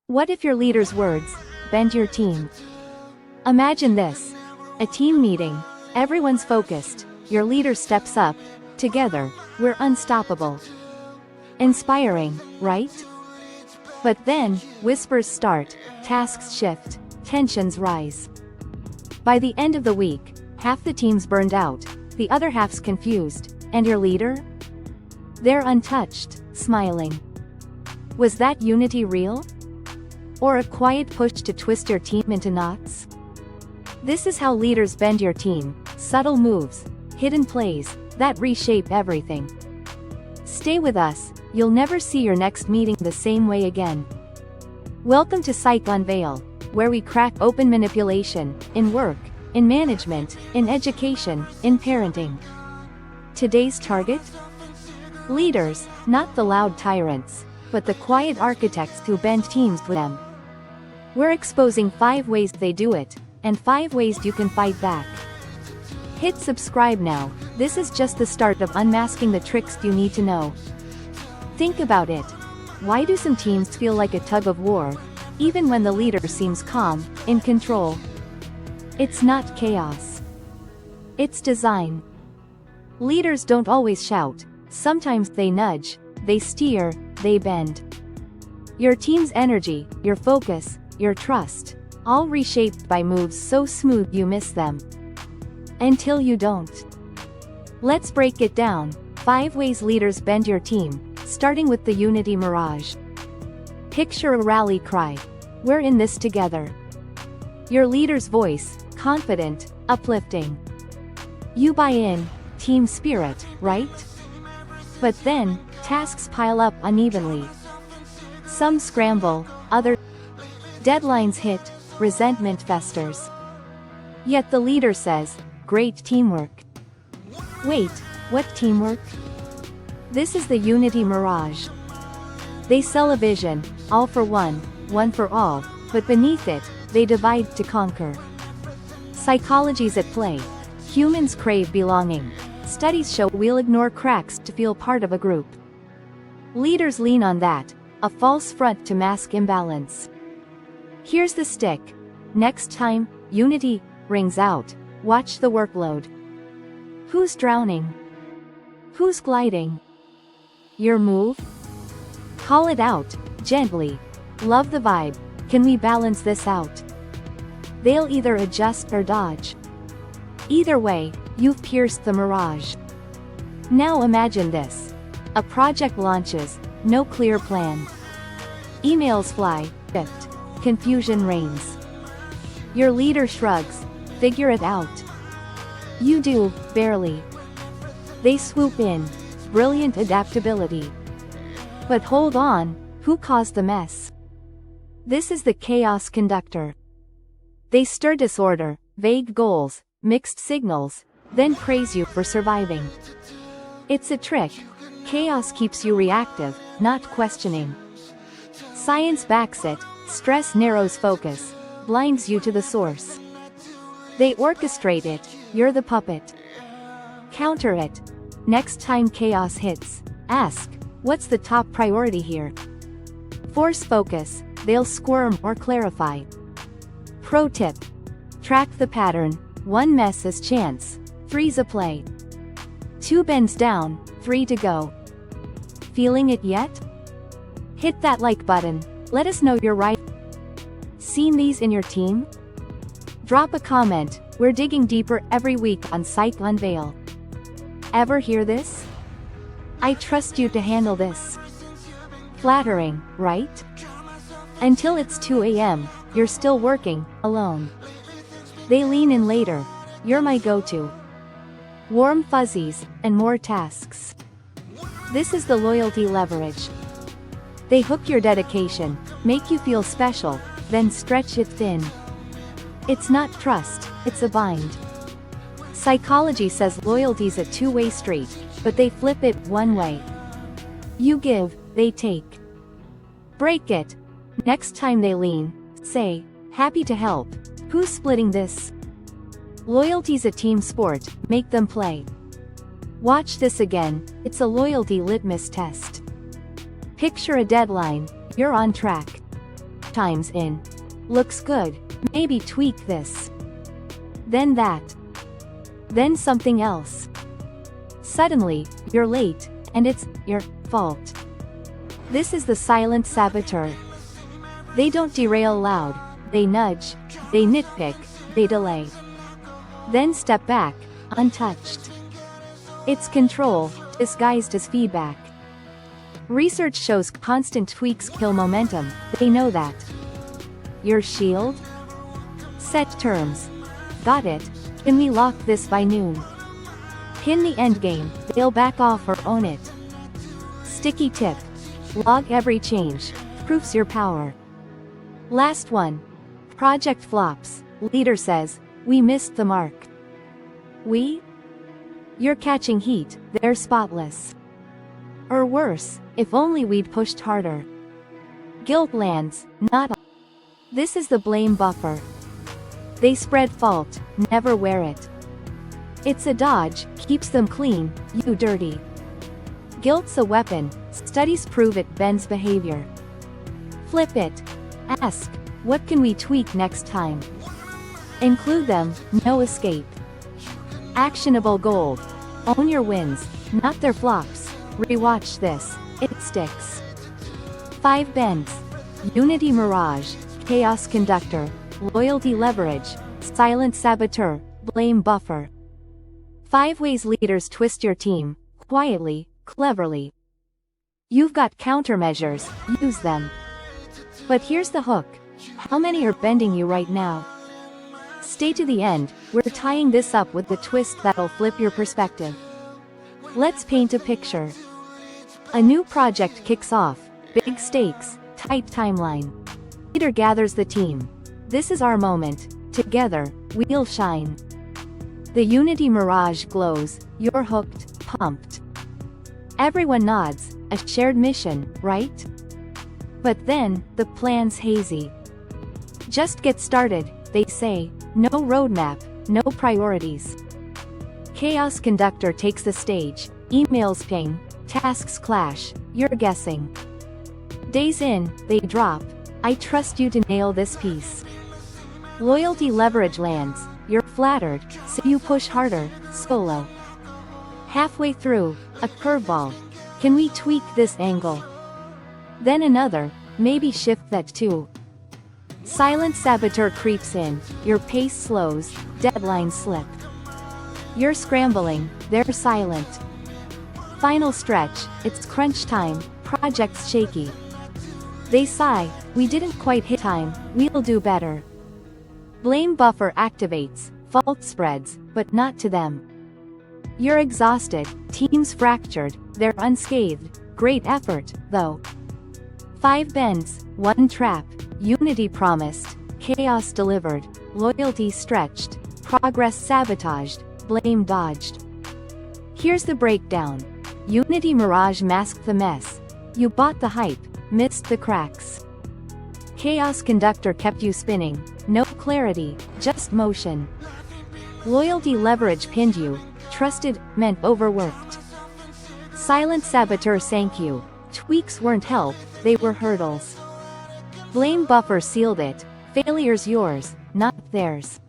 What if your leader's words bend your team? Imagine this. A team meeting. Everyone's focused. Your leader steps up. Together, we're unstoppable. Inspiring, right? But then, whispers start, tasks shift, tensions rise. By the end of the week, half the team's burned out, the other half's confused, and your leader? They're untouched, smiling. Was that unity real? Or a quiet push to twist your team into knots? This is how leaders bend your team, subtle moves, hidden plays, that reshape everything. Stay with us, you'll never see your next meeting the same way again. Welcome to Psych Unveil, where we crack open manipulation, in work, in management, in education, in parenting. Today's target? Leaders, not the loud tyrants, but the quiet architects who bend teams with them. We're exposing 5 ways they do it, and 5 ways you can fight back. Hit subscribe now, this is just the start of unmasking the tricks you need to know. Think about it. Why do some teams feel like a tug of war, even when the leader seems calm, in control? It's not chaos. It's design. Leaders don't always shout, sometimes they nudge, they steer, they bend. Your team's energy, your focus, your trust, all reshaped by moves so smooth you miss them. Until you don't. Let's break it down. 5 ways leaders bend your team, starting with the unity mirage. Picture a rally cry. We're in this together. Your leader's voice, confident, uplifting. You buy in, team spirit, right? But then, tasks pile up unevenly. Some scramble, others. Deadlines hit, resentment festers. Yet the leader says, great teamwork. Wait, what teamwork? This is the unity mirage. They sell a vision, all for one for all, but beneath it, they divide to conquer. Psychology's at play. Humans crave belonging. Studies show we'll ignore cracks to feel part of a group. Leaders lean on that, a false front to mask imbalance. Here's the stick. Next time, unity rings out, watch the workload. Who's drowning? Who's gliding? Your move? Call it out, gently. Love the vibe, can we balance this out? They'll either adjust or dodge. Either way, you've pierced the mirage. Now imagine this. A project launches, no clear plan. Emails fly, shift. Confusion reigns. Your leader shrugs, figure it out. You do, barely. They swoop in, brilliant adaptability. But hold on, who caused the mess? This is the chaos conductor. They stir disorder, vague goals, mixed signals, then praise you for surviving. It's a trick. Chaos keeps you reactive, not questioning. Science backs it. Stress narrows focus, blinds you to the source. They orchestrate it, you're the puppet. Counter it. Next time chaos hits, ask, what's the top priority here? Force focus, they'll squirm or clarify. Pro tip. Track the pattern, 1 mess is chance, 3's a play. 2 bends down, 3 to go. Feeling it yet? Hit that like button, let us know you're right. Seen these in your team? Drop a comment, we're digging deeper every week on Psych Unveil. Ever hear this? I trust you to handle this. Flattering, right? Until it's 2 a.m., you're still working, alone. They lean in later, you're my go-to. Warm fuzzies, and more tasks. This is the loyalty leverage. They hook your dedication, make you feel special, then stretch it thin. It's not trust, it's a bind. Psychology says loyalty's a 2-way street, but they flip it 1 way. You give, they take. Break it. Next time they lean, say, happy to help. Who's splitting this? Loyalty's a team sport, make them play. Watch this again, it's a loyalty litmus test. Picture a deadline, you're on track. chimes in. Looks good. Maybe tweak this. Then that. Then something else. Suddenly, you're late, and it's your fault. This is the silent saboteur. They don't derail loud, they nudge, they nitpick, they delay. Then step back, untouched. It's control, disguised as feedback. Research shows constant tweaks kill momentum, they know that. Your shield? Set terms. Got it. Can we lock this by noon? Pin the endgame, they'll back off or own it. Sticky tip. Log every change, proofs your power. Last one. Project flops, leader says, we missed the mark. We? You're catching heat, they're spotless. Or worse, if only we'd pushed harder. Guilt lands, not. This is the blame buffer. They spread fault, never wear it. It's a dodge, keeps them clean, you dirty. Guilt's a weapon, studies prove it bends behavior. Flip it. Ask, what can we tweak next time? Include them, no escape. Actionable gold. Own your wins, not their flops. Rewatch this, it sticks. 5 bends. Unity mirage, chaos conductor, loyalty leverage, silent saboteur, blame buffer. 5 ways leaders twist your team, quietly, cleverly. You've got countermeasures, use them. But here's the hook. How many are bending you right now? Stay to the end, we're tying this up with the twist that'll flip your perspective. Let's paint a picture. A new project kicks off, big stakes, tight timeline. Leader gathers the team. This is our moment, together, we'll shine. The Unity mirage glows, you're hooked, pumped. Everyone nods, a shared mission, right? But then, the plan's hazy. Just get started, they say, no roadmap, no priorities. Chaos conductor takes the stage, emails ping, tasks clash, you're guessing. Days in, they drop, I trust you to nail this piece. Loyalty leverage lands, you're flattered, so you push harder, solo. Halfway through, a curveball. Can we tweak this angle? Then another, maybe shift that too. Silent saboteur creeps in, your pace slows, deadlines slip. You're scrambling, they're silent. Final stretch, it's crunch time, project's shaky. They sigh, we didn't quite hit time, we'll do better. Blame buffer activates, fault spreads, but not to them. You're exhausted, team's fractured, they're unscathed, great effort, though. 5 bends, 1 trap, unity promised, chaos delivered, loyalty stretched, progress sabotaged, blame dodged. Here's the breakdown. Unity mirage masked the mess. You bought the hype, missed the cracks. Chaos conductor kept you spinning, no clarity, just motion. Loyalty leverage pinned you, trusted, meant overworked. Silent saboteur sank you, tweaks weren't help, they were hurdles. Blame buffer sealed it, failure's yours, not theirs.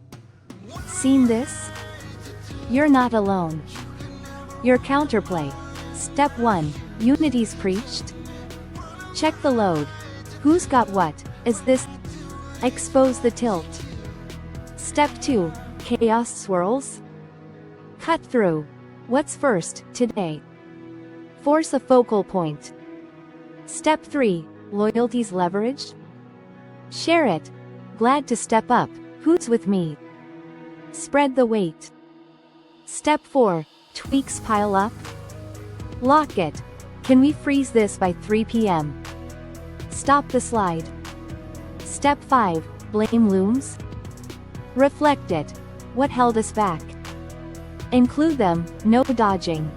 Seen this? You're not alone. Your counterplay. Step 1, unity's preached? Check the load. Who's got what? Is this? Expose the tilt. Step 2, chaos swirls? Cut through. What's first, today? Force a focal point. Step 3, loyalty's leveraged? Share it. Glad to step up, who's with me? Spread the weight. Step 4, tweaks pile up? Lock it. Can we freeze this by 3 p.m.? Stop the slide. Step 5, blame looms? Reflect it. What held us back? Include them, no dodging.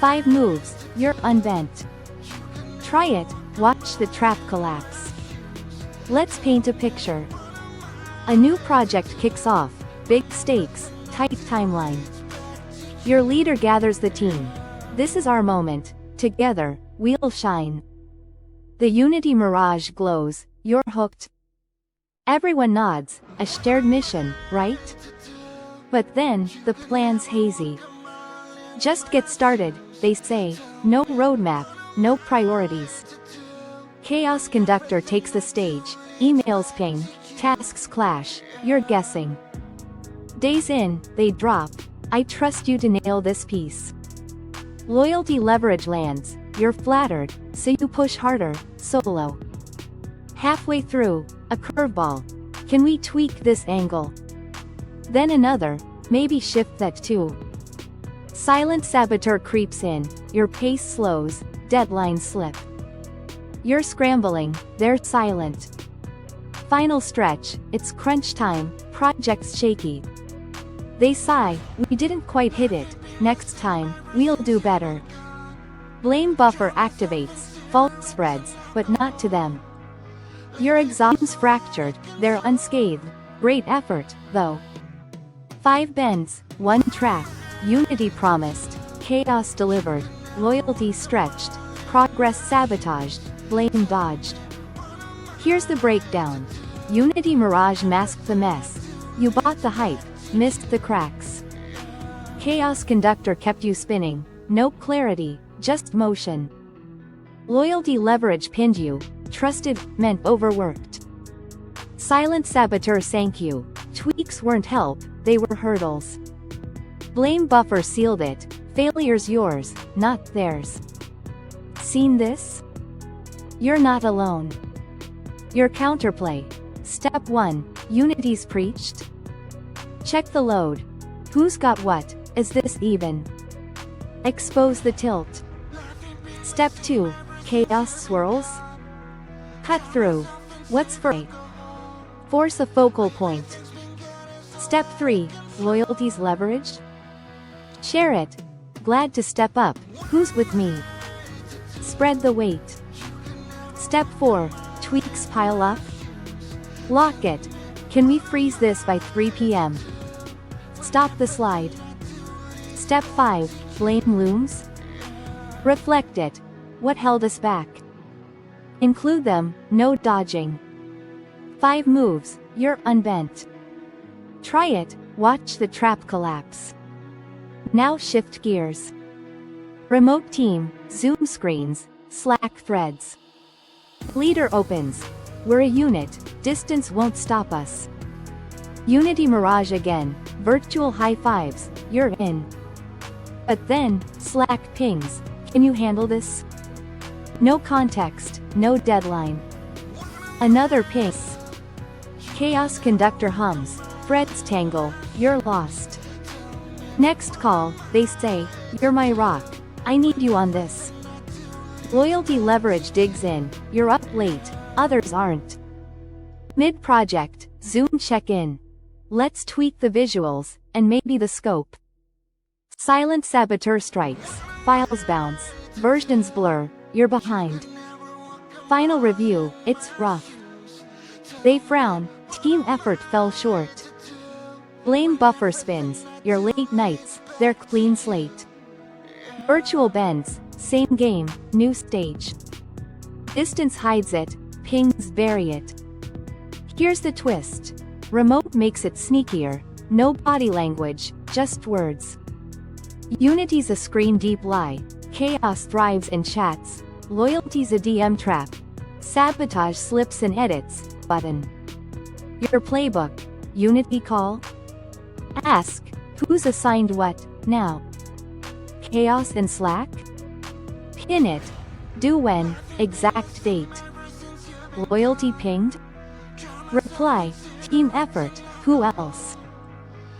5 moves, you're unbent. Try it, watch the trap collapse. Let's paint a picture. A new project kicks off, big stakes, tight timeline. Your leader gathers the team. This is our moment, together, we'll shine. The unity mirage glows, you're hooked. Everyone nods, a shared mission, right? But then, the plan's hazy. Just get started, they say, no roadmap, no priorities. Chaos Conductor takes the stage, emails ping, tasks clash, you're guessing. Days in, they drop, I trust you to nail this piece. Loyalty leverage lands, you're flattered, so you push harder, solo. Halfway through, a curveball. Can we tweak this angle? Then another, maybe shift that too. Silent saboteur creeps in, your pace slows, deadlines slip. You're scrambling, they're silent. Final stretch, it's crunch time, project's shaky. They sigh, we didn't quite hit it, next time, we'll do better. Blame buffer activates, fault spreads, but not to them. Your exhaustion's fractured, they're unscathed, great effort, though. 5 bends, 1 trap, unity promised, chaos delivered, loyalty stretched, progress sabotaged, blame dodged. Here's the breakdown. Unity Mirage masked the mess. You bought the hype, missed the cracks. Chaos Conductor kept you spinning, no clarity, just motion. Loyalty leverage pinned you, trusted, meant overworked. Silent Saboteur sank you, tweaks weren't help, they were hurdles. Blame buffer sealed it, failure's yours, not theirs. Seen this? You're not alone. Your counterplay. Step 1, Unity's preached. Check the load. Who's got what, is this even? Expose the tilt. Step 2, Chaos swirls. Cut through. What's for? Force a focal point. Step 3, Loyalty's leverage. Share it. Glad to step up, who's with me? Spread the weight. Step 4, Tweaks pile up. Lock it. Can we freeze this by 3 p.m.? Stop the slide. Step 5, Blame looms. Reflect it. What held us back? Include them, no dodging. 5 moves, you're unbent. Try it, watch the trap collapse. Now shift gears. Remote team, Zoom screens, Slack threads. Leader opens. We're a unit, distance won't stop us. Unity Mirage again, virtual high fives, you're in. But then, Slack pings, can you handle this? No context, no deadline. Another ping. Chaos Conductor hums, threads tangle, you're lost. Next call, they say, you're my rock, I need you on this. Loyalty leverage digs in, you're up late, others aren't. Mid-project, Zoom check-in. Let's tweak the visuals, and maybe the scope. Silent Saboteur strikes, files bounce, versions blur, you're behind. Final review, it's rough. They frown, team effort fell short. Blame buffer spins, your late nights, they're clean slate. Virtual bends, same game, new stage. Distance hides it, pings bury it. Here's the twist. Remote makes it sneakier, no body language, just words. Unity's a screen deep lie, chaos thrives in chats, loyalty's a DM trap. Sabotage slips and edits, button. Your playbook, Unity call? Ask, who's assigned what, now? Chaos and Slack? Pin it. Do when, exact date. Loyalty pinged? Reply, team effort, who else?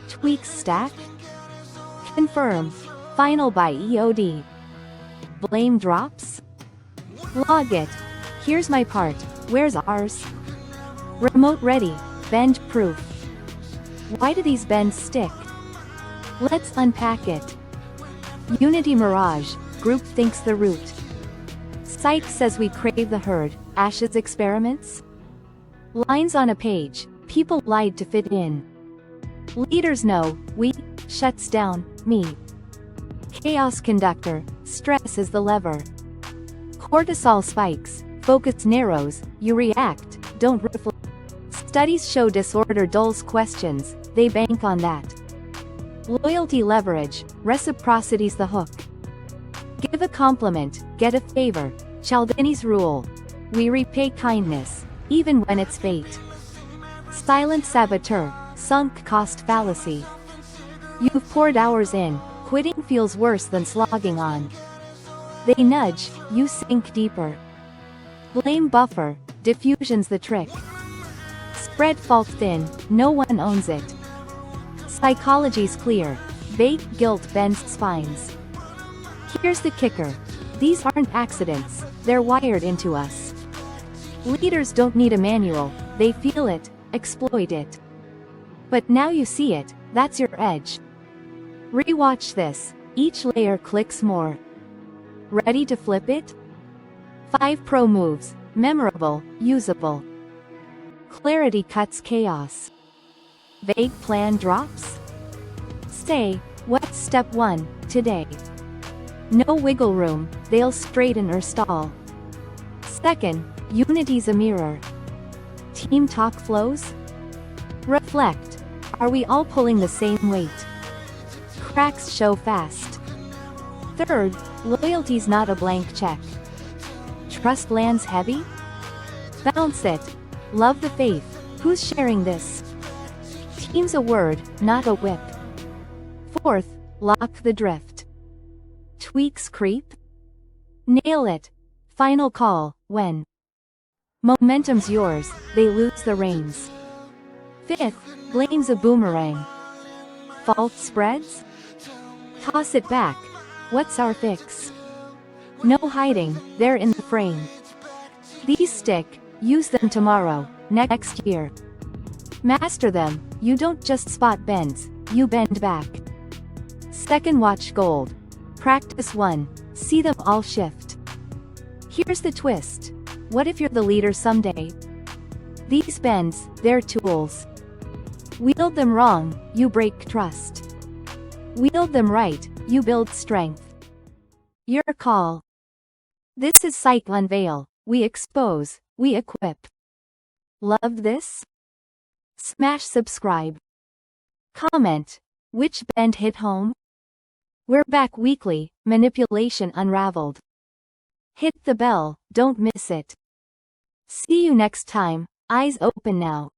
Tweaks stack? Confirm, final by EOD. Blame drops? Log it. Here's my part, where's ours? Remote ready, bend proof. Why do these bends stick? Let's unpack it. Unity Mirage, group thinks the root. Psych says we crave the herd, Ashes experiments? Lines on a page, people lied to fit in. Leaders know, we, shuts down, me. Chaos Conductor, stress is the lever. Cortisol spikes, focus narrows, you react, don't reflect. Studies show disorder dulls questions, they bank on that. Loyalty leverage, reciprocity's the hook. Give a compliment, get a favor, Cialdini's rule. We repay kindness, even when it's fate. Silent saboteur, sunk cost fallacy. You've poured hours in, quitting feels worse than slogging on. They nudge, you sink deeper. Blame buffer, diffusion's the trick. Spread fault thin, no one owns it. Psychology's clear, vague guilt bends spines. Here's the kicker. These aren't accidents, they're wired into us. Leaders don't need a manual, they feel it, exploit it. But now you see it, that's your edge. Rewatch this, each layer clicks more. Ready to flip it? 5 pro moves, memorable, usable. Clarity cuts chaos. Vague plan drops? Say, what's step 1, today? No wiggle room, they'll straighten or stall. Second, unity's a mirror. Team talk flows? Reflect, are we all pulling the same weight? Cracks show fast. Third, loyalty's not a blank check. Trust lands heavy? Bounce it. Love the faith, who's sharing this? Team's a word, not a whip. Fourth, lock the drift. Tweaks creep? Nail it. Final call, when momentum's yours, they lose the reins. Fifth, blame's a boomerang. Fault spreads? Toss it back. What's our fix? No hiding, they're in the frame. These stick, use them tomorrow, next year. Master them, you don't just spot bends, you bend back. Second watch gold. Practice 1, see them all shift. Here's the twist. What if you're the leader someday? These bends, they're tools. Wield them wrong, you break trust. Wield them right, you build strength. Your call. This is Psych Unveil, we expose, we equip. Loved this? Smash subscribe. Comment, which bend hit home? We're back weekly, manipulation unraveled. Hit the bell, don't miss it. See you next time, eyes open now.